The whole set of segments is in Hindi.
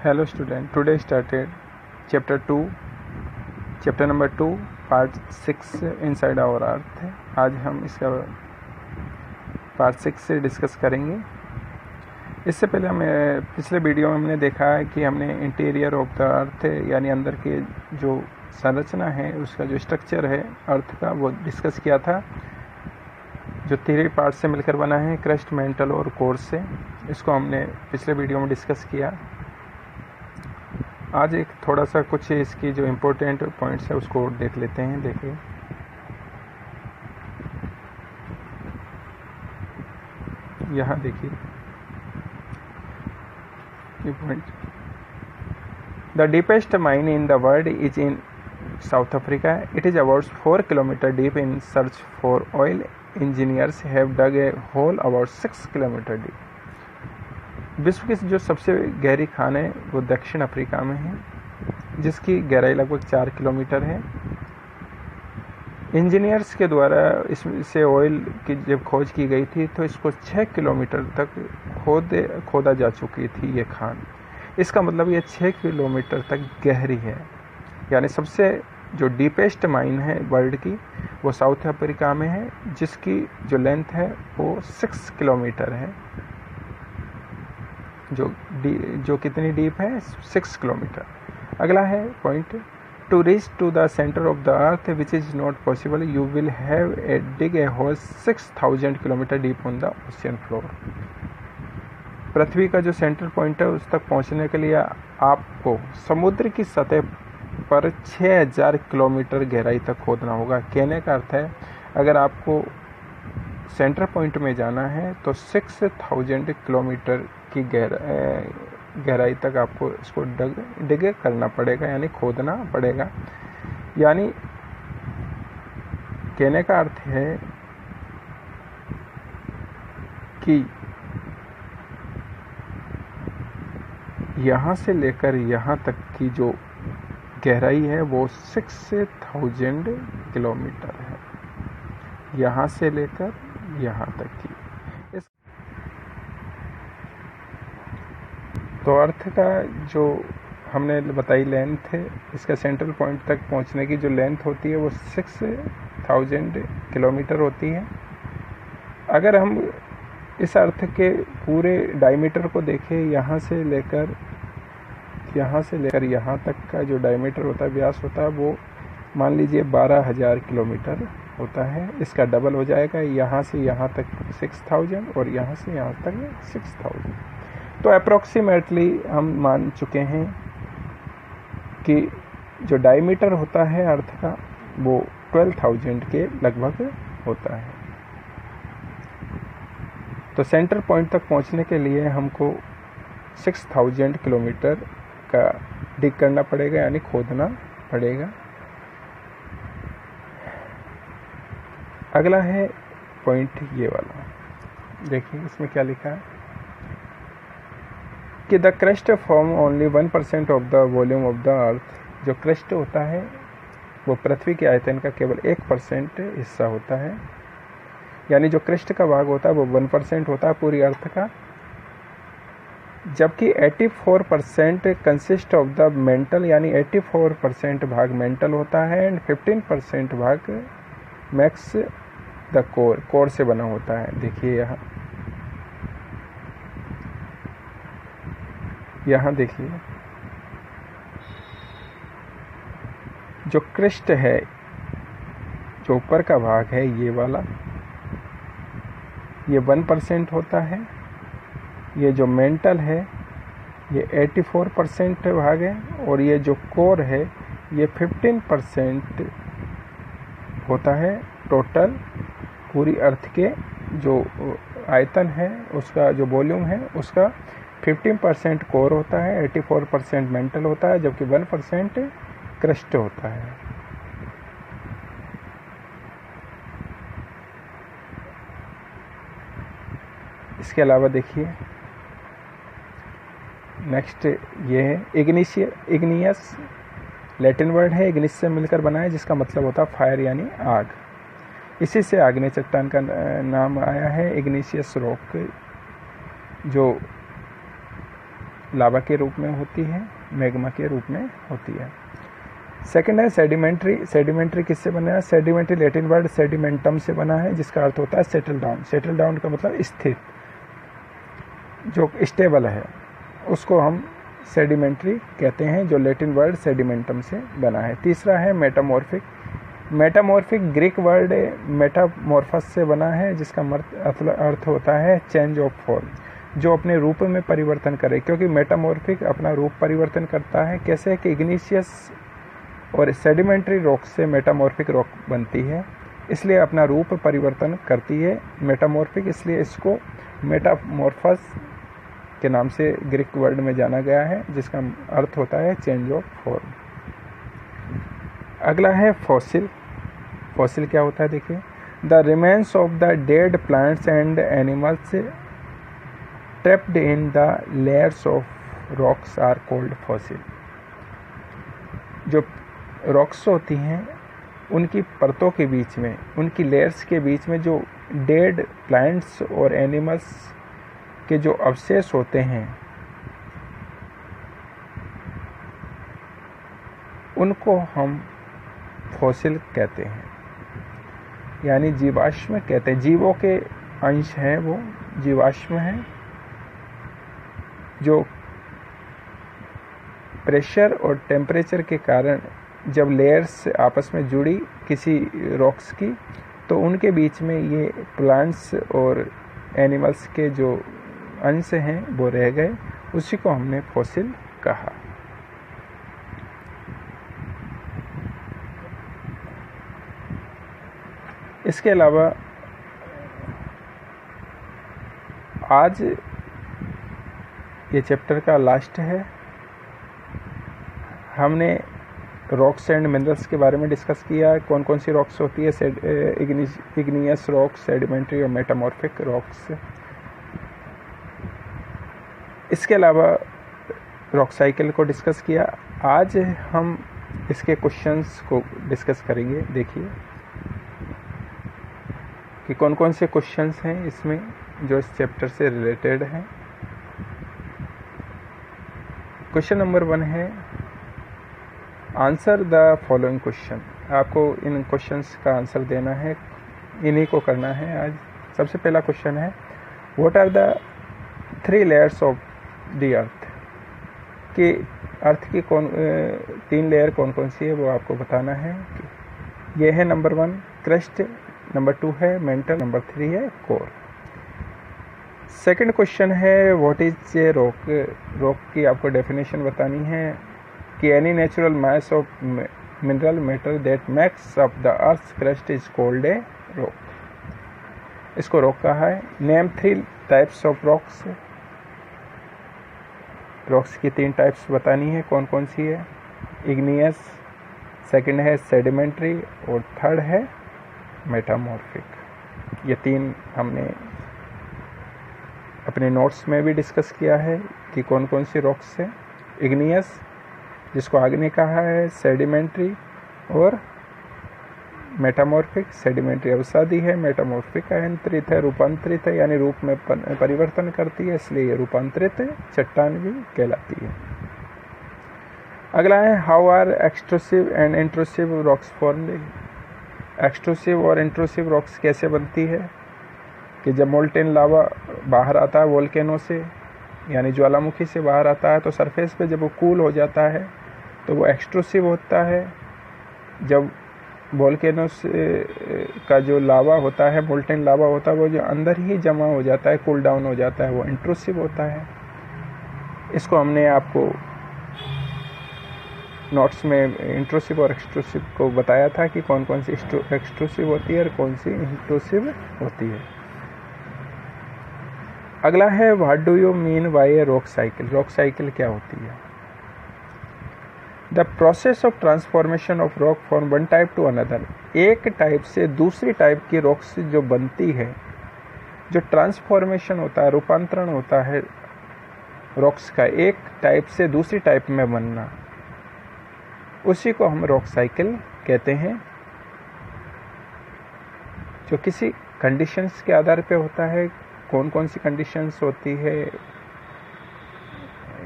Hello student, today started chapter number 2 part 6 inside our earth है। आज हम इसका पार्ट 6 से डिस्कस करेंगे। इससे पहले हमें पिछले वीडियो में हमने देखा है कि हमने इंटीरियर ऑफ द अर्थ यानी अंदर के जो संरचना है उसका जो स्ट्रक्चर है अर्थ का वो डिस्कस किया था, जो 3 पार्ट से मिलकर बना है, क्रस्ट, मेंटल और कोर से। इसको हमने पिछले वीडियो में डिस्कस किया। आज एक थोड़ा सा कुछ इसकी जो इम्पोर्टेंट पॉइंट्स है उसको देख लेते हैं। देखिए, यहाँ देखिए ये point. The deepest mine in the world is in South Africa. It is about 4 kilometre deep in search for oil. Engineers have dug a hole about 6 kilometre deep. विश्व की जो सबसे गहरी खान है वो दक्षिण अफ्रीका में है, जिसकी गहराई लगभग 4 किलोमीटर है। इंजीनियर्स के द्वारा इससे ऑयल की जब खोज की गई थी तो इसको 6 किलोमीटर तक खोदा जा चुकी थी ये खान। इसका मतलब ये 6 किलोमीटर तक गहरी है। यानी सबसे जो डीपेस्ट माइन है वर्ल्ड की वो साउथ अफ्रीका में है, जिसकी जो लेंथ है वो 6 किलोमीटर है। जो कितनी डीप है? 6 किलोमीटर। अगला है point, to reach to the centre of the earth which is not possible, you will have a dig a hole 6000 kilometre deep on the ocean floor. पृथ्वी का जो सेंटर पॉइंट है उस तक पहुंचने के लिए आपको समुद्र की सतह पर 6000 किलोमीटर गहराई तक खोदना होगा। कहने का अर्थ है अगर आपको सेंटर पॉइंट में जाना है तो 6000 किलोमीटर की गहराई तक आपको इसको डिग करना पड़ेगा, यानी खोदना पड़ेगा। यानी कहने का अर्थ है कि यहाँ से लेकर यहाँ तक की जो गहराई है वो 6000 किलोमीटर है, यहाँ से लेकर यहाँ तक की। तो अर्थ का जो हमने बताई लेंथ है, इसका सेंट्रल पॉइंट तक पहुंचने की जो लेंथ होती है वो 6000 किलोमीटर होती है। अगर हम इस अर्थ के पूरे डायमीटर को देखें, यहाँ से लेकर यहाँ तक का जो डायमीटर होता है, व्यास होता है, वो मान लीजिए 12000 किलोमीटर होता है। इसका डबल हो जाएगा, यहाँ से यहाँ तक 6000 और यहाँ से यहाँ तक 6000। तो अप्रोक्सीमेटली हम मान चुके हैं कि जो डायमीटर होता है अर्थ का वो 12000 के लगभग होता है। तो सेंटर पॉइंट तक पहुंचने के लिए हमको 6000 किलोमीटर का डिग करना पड़ेगा, यानी खोदना पड़ेगा। अगला है पॉइंट ये वाला, देखिए इसमें क्या लिखा है कि the crust form only 1% of the volume of the अर्थ। जो क्रस्ट होता है वो पृथ्वी के आयतन का केवल 1% हिस्सा होता है। यानी जो क्रस्ट का भाग होता है वो 1% होता है पूरी अर्थ का, जबकि 84% कंसिस्ट ऑफ द मेंटल, यानी 84% भाग मेंटल होता है एंड 15% भाग मैक्स द कोर से बना होता है। देखिए यहाँ देखिए जो क्रस्ट है, जो ऊपर का भाग है ये वाला, ये 1% होता है। ये जो मेंटल है ये 84% भाग है, और ये जो कोर है ये 15% होता है टोटल पूरी अर्थ के जो आयतन है, उसका जो वॉल्यूम है उसका 15% कोर होता है, 84% मेंटल होता है, जबकि 1% क्रस्ट होता है। इसके अलावा देखिए नेक्स्ट ये है इग्नियस। लैटिन वर्ड है, इग्निस से मिलकर बना है, जिसका मतलब होता है फायर यानी आग। इसी से आग्नेय चट्टान का नाम आया है, इग्निशियस रॉक। जो लावा के रूप में होती है, मैग्मा के रूप में होती है। सेकंड है सेडिमेंट्री। सेडिमेंट्री किससे बना है? सेडिमेंट्री लैटिन वर्ड सेडिमेंटम से बना है, जिसका अर्थ होता है सेटल डाउन। सेटल डाउन का मतलब स्थिर, जो स्टेबल है, उसको हम सेडिमेंट्री कहते हैं, जो लैटिन वर्ड सेडिमेंटम से बना है। तीसरा है मेटामॉर्फिक। मेटामॉर्फिक ग्रीक वर्ड मेटामॉर्फस से बना है, जिसका अर्थ होता है चेंज ऑफ फॉर्म, जो अपने रूप में परिवर्तन करे। क्योंकि मेटामॉर्फिक अपना रूप परिवर्तन करता है। कैसे कि इग्निशियस और सेडिमेंट्री रॉक से मेटामॉर्फिक रॉक बनती है, इसलिए अपना रूप परिवर्तन करती है मेटामॉर्फिक, इसलिए इसको मेटामॉर्फस के नाम से ग्रीक वर्ड में जाना गया है, जिसका अर्थ होता है चेंज ऑफ फॉर्म। अगला है फॉसिल। फॉसिल क्या होता है देखिए, the remains of the dead plants and animals trapped in the layers of rocks are called fossil. जो रॉक्स होती हैं उनकी परतों के बीच में, उनकी लेयर्स के बीच में जो डेड प्लांट्स और एनिमल्स के जो अवशेष होते हैं, उनको हम फॉसिल कहते हैं, यानी जीवाश्म कहते हैं। जीवों के अंश हैं, वो जीवाश्म हैं, जो प्रेशर और टेम्परेचर के कारण जब लेयर्स आपस में जुड़ी किसी रॉक्स की, तो उनके बीच में ये प्लांट्स और एनिमल्स के जो अंश हैं वो रह गए, उसी को हमने फॉसिल कहा। इसके अलावा आज ये चैप्टर का लास्ट है। हमने रॉक्स एंड मिनरल्स के बारे में डिस्कस किया, कौन कौन सी रॉक्स होती है, इग्नियस रॉक्स, सेडिमेंट्री और मेटामॉर्फिक रॉक्स। इसके अलावा रॉक साइकिल को डिस्कस किया। आज हम इसके क्वेश्चंस को डिस्कस करेंगे। देखिए कि कौन कौन से क्वेश्चंस हैं इसमें जो इस चैप्टर से रिलेटेड हैं। क्वेश्चन नंबर 1 है, आंसर द फॉलोइंग क्वेश्चन। आपको इन क्वेश्चंस का आंसर देना है, इन्हीं को करना है आज। सबसे पहला क्वेश्चन है, what are the 3 layers of the earth. कि अर्थ की 3 लेयर कौन कौन सी है वो आपको बताना है। ये है नंबर 1 क्रस्ट, नंबर 2 है मेंटल, नंबर 3 है कोर। सेकंड क्वेश्चन है, what is a rock. Rock की आपको डेफिनेशन बतानी है कि any natural mass of mineral matter that makes up the earth crust is called a rock. इसको रॉक कहा है। Name 3 types of rocks. Rocks की 3 टाइप्स बतानी है, कौन कौन सी है। इग्नियस, सेकंड है सेडिमेंट्री और थर्ड है मेटामॉर्फिक। ये 3 हमने अपने नोट्स में भी डिस्कस किया है कि कौन कौन सी रॉक्स है। इग्नियस, जिसको आग ने कहा है, सेडिमेंट्री और मेटामॉर्फिक। सेडिमेंट्री अवसादी है, मेटामॉर्फिक अयंत्रित है, रूपांतरित है, यानी रूप में परिवर्तन करती है, इसलिए ये रूपांतरित चट्टान भी कहलाती है। अगला है, how are extrusive and intrusive rocks formed. Extrusive और इंट्रूसिव रॉक्स कैसे बनती है कि जब मोल्टेन लावा बाहर आता है वोल्केनो से, यानी ज्वालामुखी से बाहर आता है, तो सरफेस पे जब वो कूल हो जाता है तो वो एक्सट्रूसिव होता है। जब वोल्केनो का जो लावा होता है, मोल्टेन लावा होता है, वो जो अंदर ही जमा हो जाता है, कूल डाउन हो जाता है, वो इंट्रूसिव होता है। इसको हमने आपको नोट्स में इंट्रूसिव और एक्सट्रूसिव को बताया था कि कौन कौन सी एक्सट्रूसिव होती है और कौन सी इंट्रूसिव होती है। अगला है, what do you mean by a rock cycle. Rock cycle क्या होती है। The process of transformation of rock from one type two another. एक टाइप से दूसरी टाइप की रॉक्स जो बनती है, जो ट्रांसफॉर्मेशन होता है, रूपांतरण होता है रॉक्स का, एक टाइप से दूसरी टाइप में बनना, उसी को हम रॉक साइकिल कहते हैं। जो किसी कंडीशंस के आधार पे होता है। कौन कौन सी कंडीशंस होती है,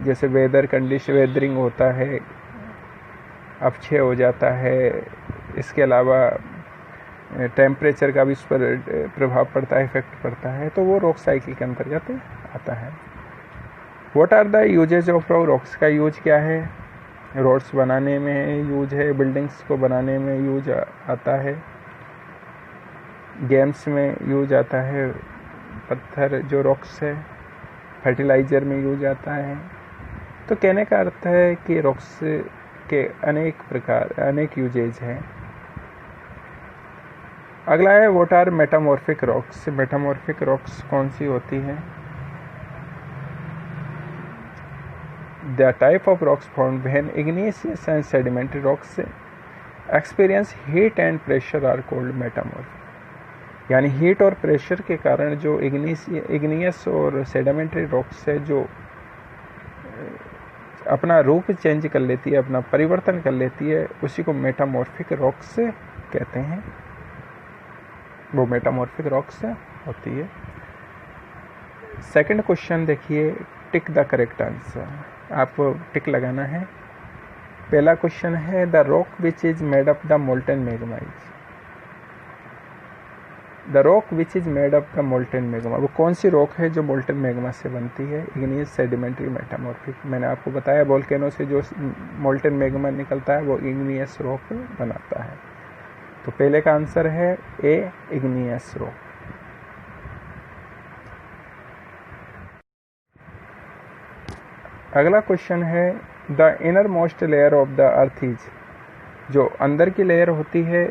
जैसे वेदर कंडीशन, वेदरिंग होता है, अपक्षय हो जाता है, इसके अलावा टेम्परेचर का भी इस पर प्रभाव पड़ता है, इफेक्ट पड़ता है, तो वो रॉक साइकिल के अंतर्गत आता है। What are the uses of rock? Rocks का यूज क्या है? रोड्स बनाने में यूज है, बिल्डिंग्स को बनाने में यूज आता है, गेम्स में यूज आता है, पत्थर जो रॉक्स है फर्टिलाइज़र में यूज आता है। तो कहने का अर्थ है कि रॉक्स के अनेक यूजेज हैं। अगला है what are metamorphic rocks? Metamorphic rocks कौन सी होती हैं? The type of rocks found when igneous and sedimentary rocks experience heat and pressure are called metamorphic। यानी हीट और प्रेशर के कारण जो igneous और सेडिमेंट्री रॉक्स है, जो अपना रूप चेंज कर लेती है, अपना परिवर्तन कर लेती है, उसी को मेटामॉर्फिक रॉक्स कहते हैं। वो मेटामॉर्फिक रॉक्स होती है। सेकंड क्वेश्चन देखिए, टिक द करेक्ट आंसर। आपको टिक लगाना है। पहला क्वेश्चन है the rock which is made up the molten magma is. The rock which is made up the molten magma, वो कौन सी रॉक है जो मोल्टन मैग्मा से बनती है? Igneous, sedimentary, metamorphic. मैंने आपको बताया वोल्केनो से जो मोल्टन मैग्मा निकलता है वो इग्नियस रॉक बनाता है। तो पहले का आंसर है ए, इग्नियस रॉक। अगला क्वेश्चन है the inner most layer of the earth is. जो अंदर की लेयर होती है,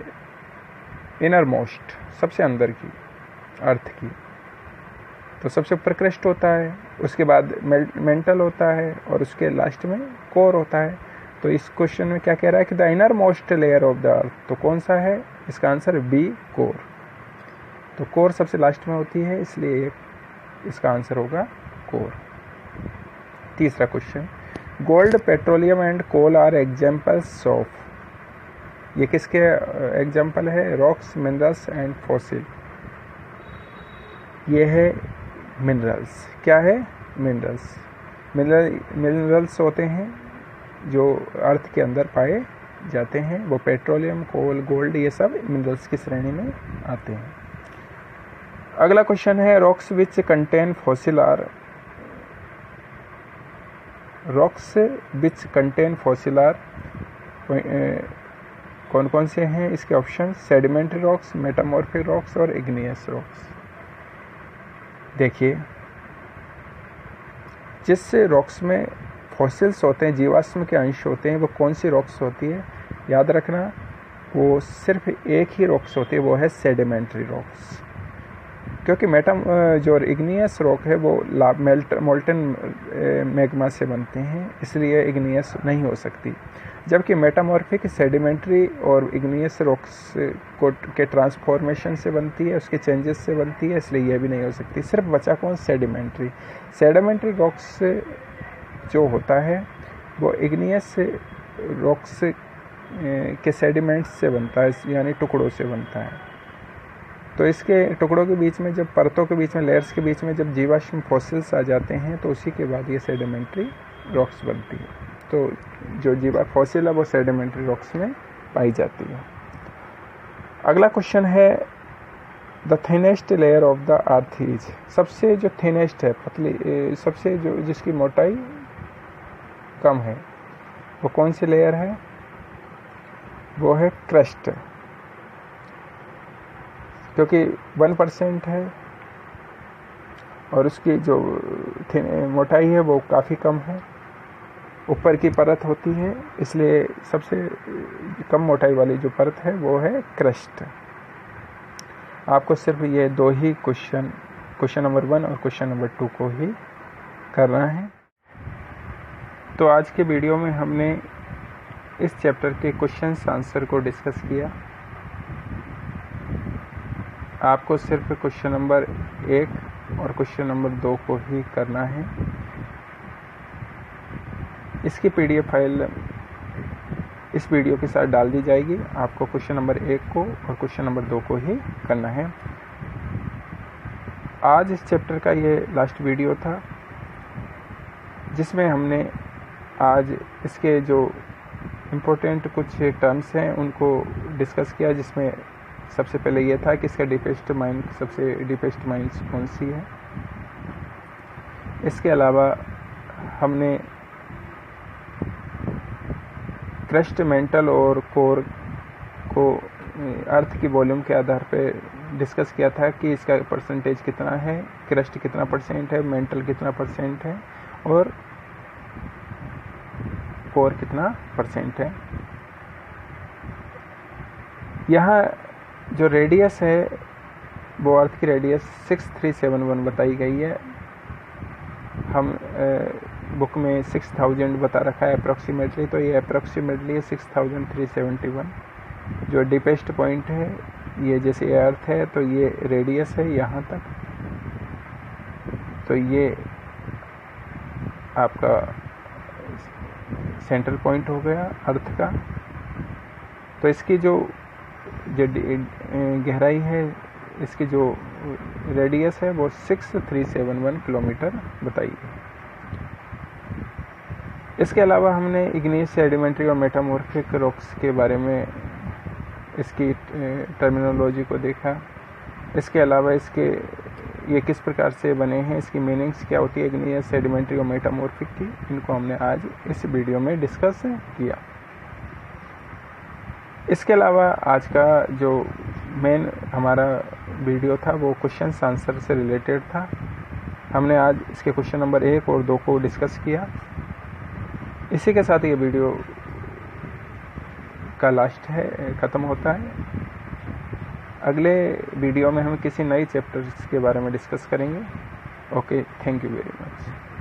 इनर मोस्ट, सबसे अंदर की, अर्थ की, तो सबसे ऊपर क्रस्ट होता है, उसके बाद मेंटल होता है और उसके लास्ट में कोर होता है। तो इस क्वेश्चन में क्या कह रहा है कि the inner most layer of the earth, तो कौन सा है? इसका आंसर बी, कोर। तो कोर सबसे लास्ट में होती है, इसलिए इसका आंसर होगा कोर। तीसरा question, gold, petroleum and coal are examples of. ये किसके एग्जाम्पल है? Rocks, minerals and fossil. ये है मिनरल्स। क्या है? मिनरल्स। मिनरल्स होते हैं जो अर्थ के अंदर पाए जाते हैं, वो पेट्रोलियम, कोल, गोल्ड, ये सब मिनरल्स की श्रेणी में आते हैं। अगला क्वेश्चन है rocks which contain fossil are. Rocks which contain fossil are कौन कौन से हैं? इसके option sedimentary rocks, metamorphic rocks और इग्नियस रॉक्स। देखिए, जिस रॉक्स में फॉसिल्स होते हैं, जीवाश्म के अंश होते हैं, वो कौन सी रॉक्स होती है? याद रखना, वो सिर्फ एक ही रॉक्स होती है, वो है सेडिमेंट्री रॉक्स। क्योंकि जो इग्नियस रॉक है वो मोल्टन मैग्मा से बनते हैं, इसलिए इग्नियस नहीं हो सकती। जबकि मेटामॉर्फिक सेडिमेंट्री और इग्नियस रॉक्स के ट्रांसफॉर्मेशन से बनती है, उसके चेंजेस से बनती है, इसलिए यह भी नहीं हो सकती। सिर्फ बचा कौन? सेडिमेंट्री। सेडिमेंट्री रॉक्स जो होता है वो इग्नियस रॉक्स के सेडिमेंट्स से बनता है, यानी टुकड़ों से बनता है। तो इसके टुकड़ों के बीच में, जब परतों के बीच में, लेयर्स के बीच में जब जीवाश्म फॉसिल्स आ जाते हैं, तो उसी के बाद ये सेडिमेंट्री रॉक्स बनती है। तो जो फॉसिल है वो सेडिमेंट्री रॉक्स में पाई जाती है। अगला क्वेश्चन है the thinnest layer of the earth is. सबसे जो थिनेस्ट है, पतली, सबसे जो जिसकी मोटाई कम है, वो कौन सी लेयर है? वो है क्रस्ट, क्योंकि 1% है और उसकी जो मोटाई है वो काफ़ी कम है, ऊपर की परत होती है, इसलिए सबसे कम मोटाई वाली जो परत है वो है क्रस्ट। आपको सिर्फ ये दो ही क्वेश्चन नंबर 1 और क्वेश्चन नंबर 2 को ही करना है। तो आज के वीडियो में हमने इस चैप्टर के क्वेश्चन आंसर को डिस्कस किया। आपको सिर्फ क्वेश्चन नंबर 1 और क्वेश्चन नंबर 2 को ही करना है। इसकी PDF फाइल इस वीडियो के साथ डाल दी जाएगी। आपको क्वेश्चन नंबर 1 को और क्वेश्चन नंबर 2 को ही करना है। आज इस चैप्टर का ये लास्ट वीडियो था। जिसमें हमने आज इसके जो इम्पोर्टेंट कुछ टर्म्स हैं उनको डिस्कस किया, जिसमें सबसे पहले ये था कि इसका सबसे डीपेस्ट माइन कौन सी है। इसके अलावा हमने क्रस्ट, मेंटल और कोर को अर्थ की वॉल्यूम के आधार पे डिस्कस किया था कि इसका परसेंटेज कितना है, क्रस्ट कितना परसेंट है, मेंटल कितना परसेंट है और कोर कितना परसेंट है। यहाँ जो रेडियस है वो अर्थ की रेडियस 6371 बताई गई है। हम बुक में 6000 बता रखा है अप्रॉक्सीमेटली, तो ये अप्रॉक्सीमेटली 6371। जो डीपेस्ट पॉइंट है ये जैसे अर्थ है तो ये रेडियस है यहाँ तक, तो ये आपका सेंट्रल पॉइंट हो गया अर्थ का। तो इसकी जो गहराई है, इसकी जो रेडियस है वो 6371 किलोमीटर बताई है। इसके अलावा हमने इग्नियस, सेडिमेंट्री और मेटामॉर्फिक रॉक्स के बारे में इसकी टर्मिनोलॉजी को देखा। इसके अलावा ये किस प्रकार से बने हैं, इसकी मीनिंग्स क्या होती है इग्नियस, सेडिमेंट्री और मेटामॉर्फिक की, इनको हमने आज इस वीडियो में डिस्कस किया। इसके अलावा आज का जो मेन हमारा वीडियो था वो क्वेश्चन आंसर से रिलेटेड था। हमने आज इसके क्वेश्चन नंबर 1 और 2 को डिस्कस किया। इसी के साथ ये वीडियो का लास्ट है, ख़त्म होता है। अगले वीडियो में हम किसी नई चैप्टर्स के बारे में डिस्कस करेंगे। Okay, thank you very much.